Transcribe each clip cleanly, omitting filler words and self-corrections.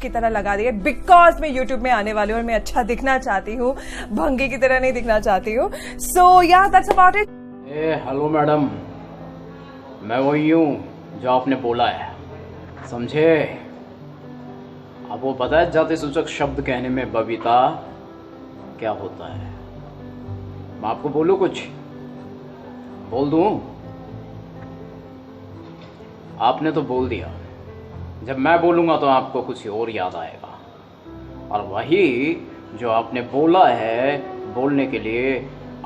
की तरह लगा दिया बिकॉज मैं यूट्यूब में आने वाली हूँ और मैं अच्छा दिखना चाहती हूँ, भंगी की तरह नहीं दिखना चाहती हूँ। सो या that's about it. Hello madam, मैं वही हूँ जो आपने बोला है, समझे? आपको पता है जाति सूचक शब्द कहने में बबीता क्या होता है? मैं आपको बोलूँ, कुछ बोल दूँ? आपने तो बोल दिया, जब मैं बोलूँगा तो आपको कुछ और याद आएगा, और वही जो आपने बोला है बोलने के लिए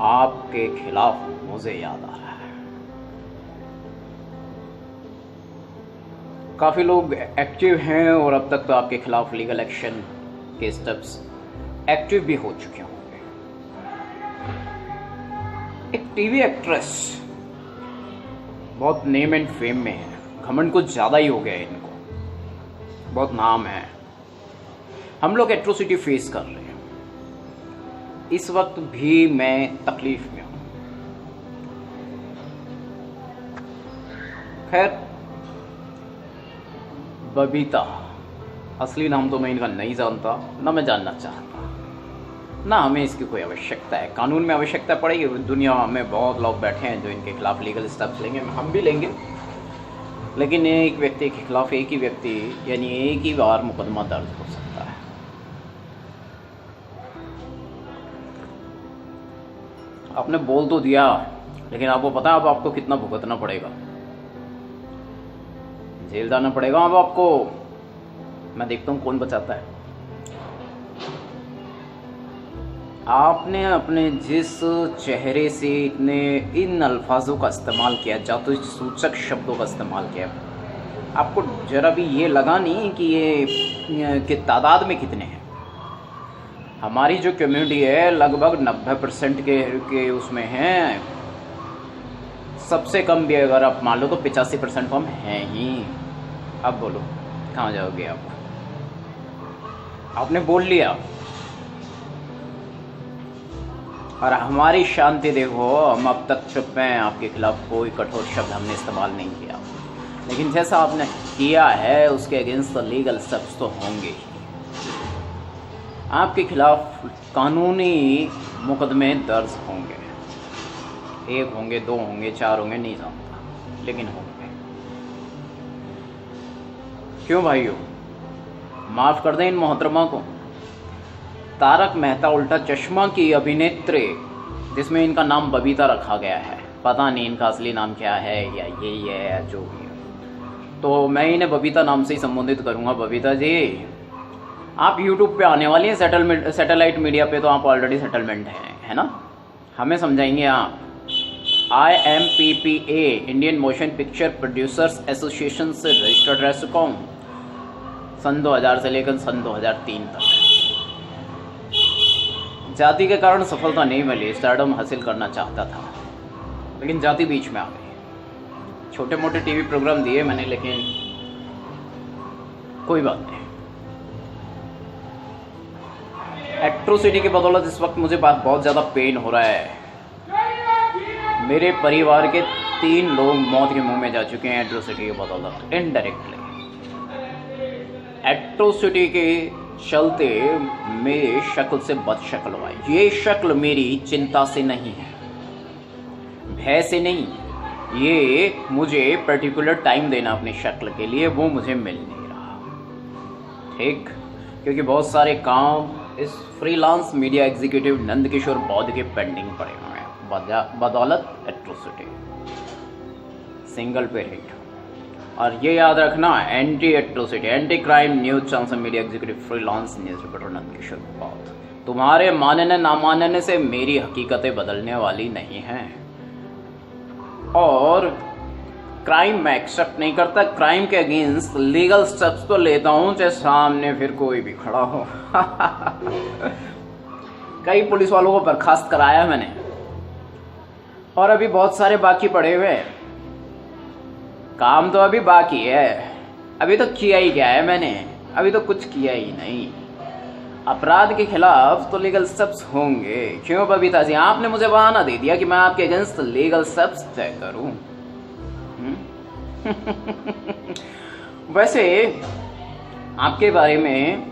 आपके खिलाफ मुझे याद आ रहा है। काफ़ी लोग एक्टिव हैं और अब तक तो आपके खिलाफ लीगल एक्शन के स्टेप्स एक्टिव भी हो चुके होंगे। एक टीवी एक्ट्रेस बहुत नेम एंड फेम में है, घमंड कुछ ज़्यादा ही हो गया है इनको, बहुत नाम है। हम लोग एट्रोसिटी फेस कर रहे हैं, इस वक्त भी मैं तकलीफ में हूं। खैर, बबीता असली नाम तो मैं इनका नहीं जानता, ना मैं जानना चाहता, ना हमें इसकी कोई आवश्यकता है। कानून में आवश्यकता पड़ेगी, दुनिया में बहुत लोग बैठे हैं जो इनके खिलाफ लीगल स्टेप्स लेंगे, हम भी लेंगे, लेकिन एक व्यक्ति के खिलाफ एक ही व्यक्ति यानी एक ही बार मुकदमा दर्ज हो सकता है। आपने बोल तो दिया, लेकिन आपको पता है अब आपको कितना भुगतना पड़ेगा? जेल जाना पड़ेगा अब आपको। मैं देखता हूँ कौन बचाता है। आपने अपने जिस चेहरे से इतने इन अल्फाजों का इस्तेमाल किया, जाति सूचक शब्दों का इस्तेमाल किया, आपको जरा भी ये लगा नहीं कि ये कि तादाद में कितने हैं? हमारी जो कम्युनिटी है लगभग 90% के उसमें हैं, सबसे कम भी अगर आप मान लो तो 85% तो हम हैं ही। अब बोलो कहाँ जाओगे आप? आपने बोल लिया, और हमारी शांति देखो, हम अब तक चुप हैं, आपके खिलाफ कोई कठोर शब्द हमने इस्तेमाल नहीं किया, लेकिन जैसा आपने किया है उसके अगेंस्ट तो लीगल स्टेप्स तो होंगे ही। आपके खिलाफ कानूनी मुकदमे दर्ज होंगे, 1 होंगे, 2 होंगे, 4 होंगे, नहीं जानता, लेकिन होंगे। क्यों भाइयों, माफ़ कर दें इन मोहतरमा को। तारक मेहता उल्टा चश्मा की अभिनेत्री, जिसमें इनका नाम बबीता रखा गया है, पता नहीं इनका असली नाम क्या है या यही है या जो भी है, तो मैं इन्हें बबीता नाम से ही संबोधित करूंगा। बबीता जी, आप यूट्यूब पे आने वाली हैं सैटेलाइट मीडिया पे, तो आप ऑलरेडी सेटलमेंट है ना? हमें समझाएंगे आप। IMPPA Indian motion picture producers association से रजिस्टर्ड रह चुका हूँ सन 2000 से लेकर सन 2003 तक। जाति के कारण सफलता नहीं मिली, स्टारडम हासिल करना चाहता था, लेकिन जाति बीच में आ गई। छोटे मोटे टीवी प्रोग्राम दिए मैंने, लेकिन कोई बात नहीं। एट्रोसिटी की बदौलत इस वक्त मुझे बहुत ज़्यादा पेन हो रहा है। मेरे परिवार के 3 लोग मौत के मुंह में जा चुके हैं एट्रोसिटी की बदौलत, इनडायरेक्टली। एट्रोसिटी के चलते मेरी शक्ल से बदशक्ल हुआ। ये शक्ल मेरी चिंता से नहीं है, भय से नहीं, ये मुझे पर्टिकुलर टाइम देना अपनी शक्ल के लिए, वो मुझे मिल नहीं रहा, ठीक? क्योंकि बहुत सारे काम इस फ्रीलांस मीडिया एग्जीक्यूटिव नंदकिशोर बौद्ध के पेंडिंग पड़े हुए हैं, बदौलत एट्रोसिटी सिंगल पे हिट। और ये याद रखना, anti atrocity, anti crime news channel media executive freelance news reporter Nandkishor Bauddh. तुम्हारे मानने ना मानने से मेरी हकीकतें बदलने वाली नहीं हैं, और क्राइम मैं एक्सेप्ट नहीं करता, क्राइम के अगेंस्ट लीगल स्टेप्स तो लेता हूं, चाहे सामने फिर कोई भी खड़ा हो। कई पुलिस वालों को बर्खास्त कराया मैंने, और अभी बहुत सारे बाकी पड़े हुए हैं। काम तो अभी बाकी है, अभी तो किया ही क्या है मैंने? अभी तो कुछ किया ही नहीं। अपराध के खिलाफ तो लीगल स्टेप्स होंगे। क्यों बबीता जी, आपने मुझे बहाना दे दिया कि मैं आपके अगेंस्ट लीगल स्टेप्स तय करूं। वैसे आपके बारे में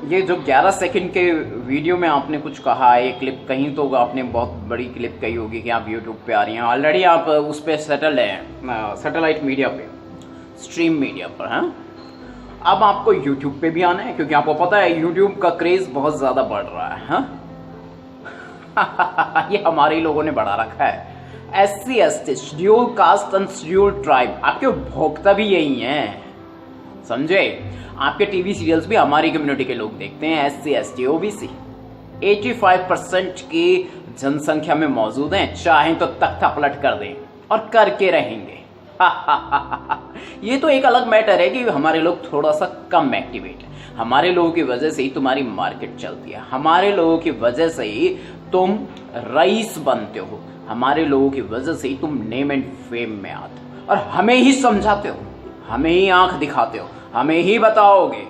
ये जो 11 सेकंड के वीडियो में आपने कुछ कहा है, ये क्लिप कहीं तो आपने बहुत बड़ी क्लिप कही होगी कि आप यूट्यूब पे आ रही हैं, ऑलरेडी आप उस पर सेटल हैं, सैटेलाइट मीडिया पे, स्ट्रीम मीडिया पर। हाँ, अब आपको यूट्यूब पे भी आना है, क्योंकि आपको पता है यूट्यूब का क्रेज बहुत ज़्यादा बढ़ रहा है। हाँ ये हमारे लोगों ने बढ़ा रखा है। SC ST, schedule caste and schedule tribe, आपके उपभोक्ता भी यही हैं, समझे? आपके टीवी सीरियल्स भी हमारी कम्युनिटी के लोग देखते हैं, SC ST OBC 85% की जनसंख्या में मौजूद हैं। चाहें तो तख्ता पलट कर दें और करके रहेंगे। ये तो एक अलग मैटर है कि हमारे लोग थोड़ा सा कम एक्टिवेट है। हमारे लोगों की वजह से ही तुम्हारी मार्केट चलती है, हमारे लोगों की वजह से ही तुम रईस बनते हो, हमारे लोगों की वजह से ही तुम नेम एंड फेम में आते हो और हमें ही समझाते हो, हमें ही आंख दिखाते हो, हमें ही बताओगे।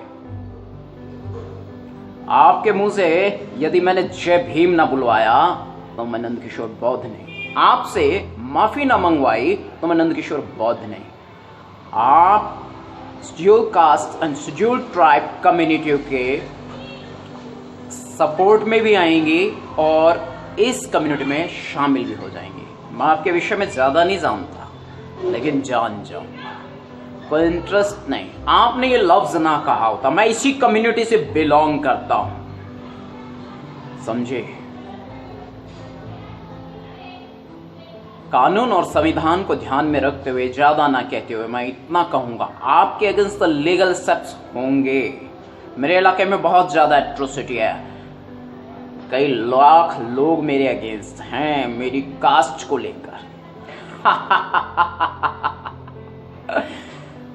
आपके मुंह से यदि मैंने जय भीम ना बुलवाया तो मैं नंदकिशोर बौद्ध नहीं, आपसे माफी ना मंगवाई तो मैं नंदकिशोर बौद्ध नहीं। आप schedule caste and schedule tribe community के सपोर्ट में भी आएंगी और इस कम्युनिटी में शामिल भी हो जाएंगे। मैं आपके विषय में ज़्यादा नहीं जानता, लेकिन जान जाऊंगा, कोई इंटरेस्ट नहीं। आपने ये लफ्ज ना कहा होता, मैं इसी कम्युनिटी से बिलोंग करता हूं, समझे? कानून और संविधान को ध्यान में रखते हुए, ज्यादा ना कहते हुए मैं इतना कहूंगा, आपके अगेंस्ट लीगल स्टेप्स होंगे। मेरे इलाके में बहुत ज्यादा एट्रोसिटी है, कई लाख लोग मेरे अगेंस्ट हैं मेरी कास्ट को लेकर।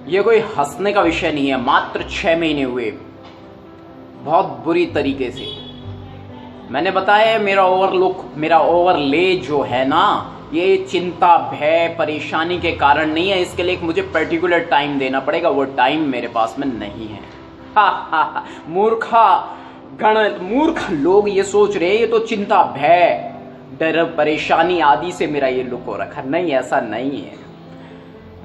ये कोई हंसने का विषय नहीं है। मात्र 6 महीने हुए, बहुत बुरी तरीके से मैंने बताया, मेरा ओवरलुक, मेरा ओवरले जो है ना, ये चिंता, भय, परेशानी के कारण नहीं है। इसके लिए मुझे पर्टिकुलर टाइम देना पड़ेगा, वो टाइम मेरे पास में नहीं है। मूर्ख लोग ये सोच रहे हैं ये तो चिंता, भय, डर, परेशानी आदि से मेरा ये लुक हो रखा। नहीं, ऐसा नहीं है।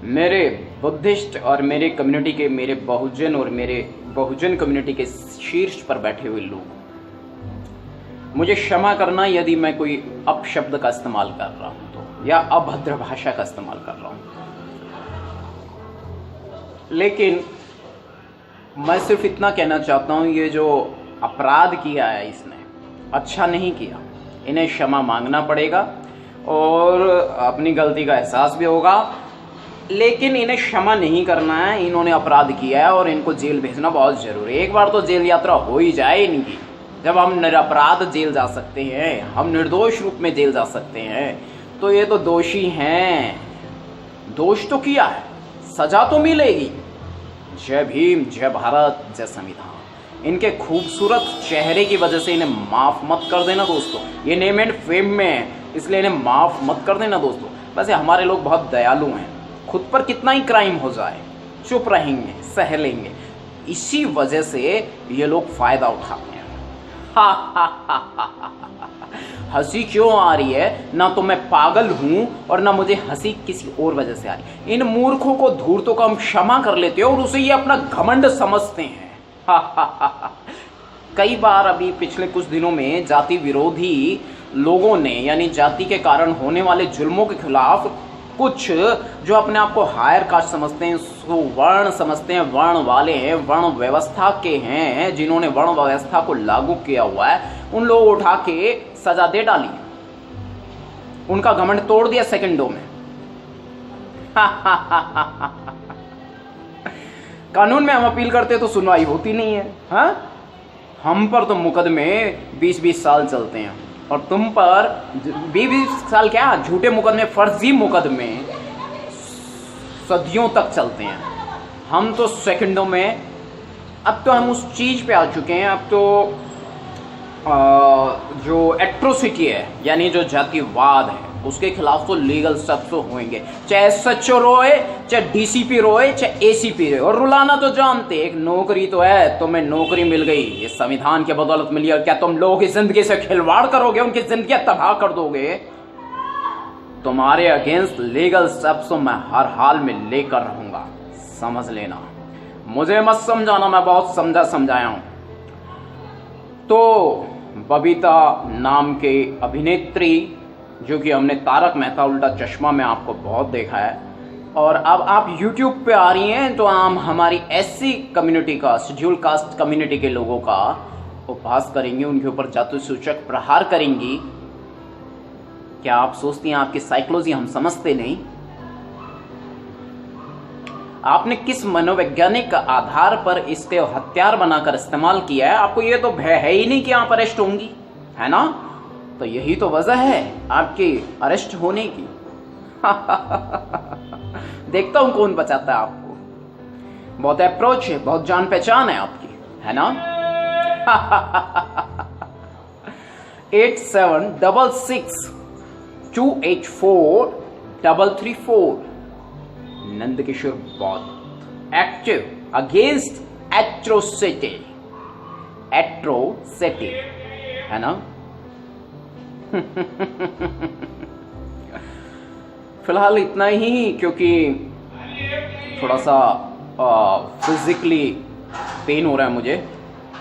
मेरे बुद्धिस्ट और मेरे कम्युनिटी के, मेरे बहुजन और मेरे बहुजन कम्युनिटी के शीर्ष पर बैठे हुए लोग, मुझे क्षमा करना यदि मैं कोई अपशब्द का इस्तेमाल कर रहा हूं तो, या अभद्र भाषा का इस्तेमाल कर रहा हूं, लेकिन मैं सिर्फ इतना कहना चाहता हूं, ये जो अपराध किया है इसने अच्छा नहीं किया। इन्हें क्षमा मांगना पड़ेगा और अपनी गलती का एहसास भी होगा, लेकिन इन्हें क्षमा नहीं करना है। इन्होंने अपराध किया है और इनको जेल भेजना बहुत जरूरी है। एक बार तो जेल यात्रा हो ही जाए इनकी। जब हम निरपराध जेल जा सकते हैं, हम निर्दोष रूप में जेल जा सकते हैं, तो ये तो दोषी हैं। दोष तो किया है, सजा तो मिलेगी। जय भीम, जय भारत, जय संविधान। इनके खूबसूरत चेहरे की वजह से इन्हें माफ मत कर देना दोस्तों। ये नेम एंड फेम में है, इसलिए इन्हें माफ मत कर देना दोस्तों। वैसे हमारे लोग बहुत दयालु हैं, खुद पर कितना ही क्राइम हो जाए चुप रहेंगे, सह लेंगे। इसी वजह से ये लोग फायदा उठाते हैं। हंसी क्यों आ रही है? ना तो मैं पागल हूं और ना मुझे हंसी किसी और वजह से आ रही है। इन मूर्खों को, धूर्तों को हम क्षमा कर लेते हैं और उसे ये अपना घमंड समझते हैं। कई बार अभी पिछले कुछ दिनों में जाति विरोधी लोगों ने, यानी जाति के कारण होने वाले जुल्मों के खिलाफ, कुछ जो अपने आप को हायर कास्ट समझते हैं, सुवर्ण समझते हैं, वर्ण वाले हैं, वर्ण व्यवस्था के हैं, जिन्होंने वर्ण व्यवस्था को लागू किया हुआ है, उन लोगों उठा के सजा दे डाली, उनका घमंड तोड़ दिया सेकंडों में। कानून में हम अपील करते तो सुनवाई होती नहीं है। हाँ, हम पर तो मुकदमे 20-20 साल चलते हैं और तुम पर 20 साल क्या, झूठे मुकदमे, फर्जी मुकदमे सदियों तक चलते हैं। हम तो सेकंडों में, अब तो हम उस चीज पे आ चुके हैं। अब तो जो एट्रोसिटी है, यानी जो जातिवाद है, उसके खिलाफ तो लीगल स्टेप्स तो होंगे। चाहे SHO रोए, चाहे DCP रोए, चाहे ACP रोए। और रुलाना तो जानते, एक नौकरी तो है, तुम्हें नौकरी मिल गई, ये संविधान की बदौलत मिली, और क्या तुम लोगों की जिंदगी से खिलवाड़ करोगे, उनकी जिंदगी तबाह कर दोगे? तुम्हारे अगेंस्ट लीगल स्टेप्स तो मैं हर हाल में लेकर रहूंगा, समझ लेना। मुझे मत समझाना, मैं बहुत समझाया हूं। तो बबीता नाम के अभिनेत्री, जो कि हमने तारक मेहता उल्टा चश्मा में आपको बहुत देखा है, और अब आप YouTube पे आ रही हैं, तो हम हमारी SC कम्युनिटी का, शेड्यूल कास्ट कम्युनिटी के लोगों का उपहास करेंगी, उनके ऊपर जातूसूचक प्रहार करेंगी। क्या आप सोचती हैं आपकी साइकोलॉजी हम समझते नहीं? आपने किस मनोवैज्ञानिक आधार पर इसके हथियार बनाकर इस्तेमाल किया है? आपको ये तो भय है ही नहीं कि आप अरेस्ट होंगी, है ना? तो यही तो वजह है आपके अरेस्ट होने की। देखता हूं कौन बचाता है आपको। बहुत अप्रोच है, बहुत जान पहचान है आपकी, है ना? 8766284334 नंदकिशोर बहुत एक्टिव अगेंस्ट एट्रोसिटी, है ना? फिलहाल इतना ही, क्योंकि थोड़ा सा फिजिकली पेन हो रहा है मुझे,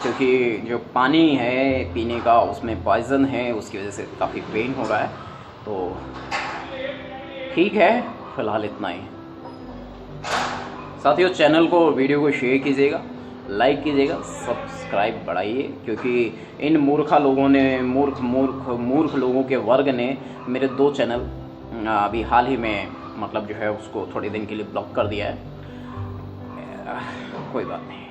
क्योंकि जो पानी है पीने का उसमें पॉइजन है, उसकी वजह से काफ़ी पेन हो रहा है। तो ठीक है, फिलहाल इतना ही। साथियों, चैनल को, वीडियो को शेयर कीजिएगा, लाइक कीजिएगा, सब्सक्राइब बढ़ाइए, क्योंकि इन मूर्खा लोगों ने, मूर्ख लोगों के वर्ग ने मेरे 2 चैनल अभी हाल ही में, मतलब जो है उसको थोड़े दिन के लिए ब्लॉक कर दिया है। कोई बात नहीं।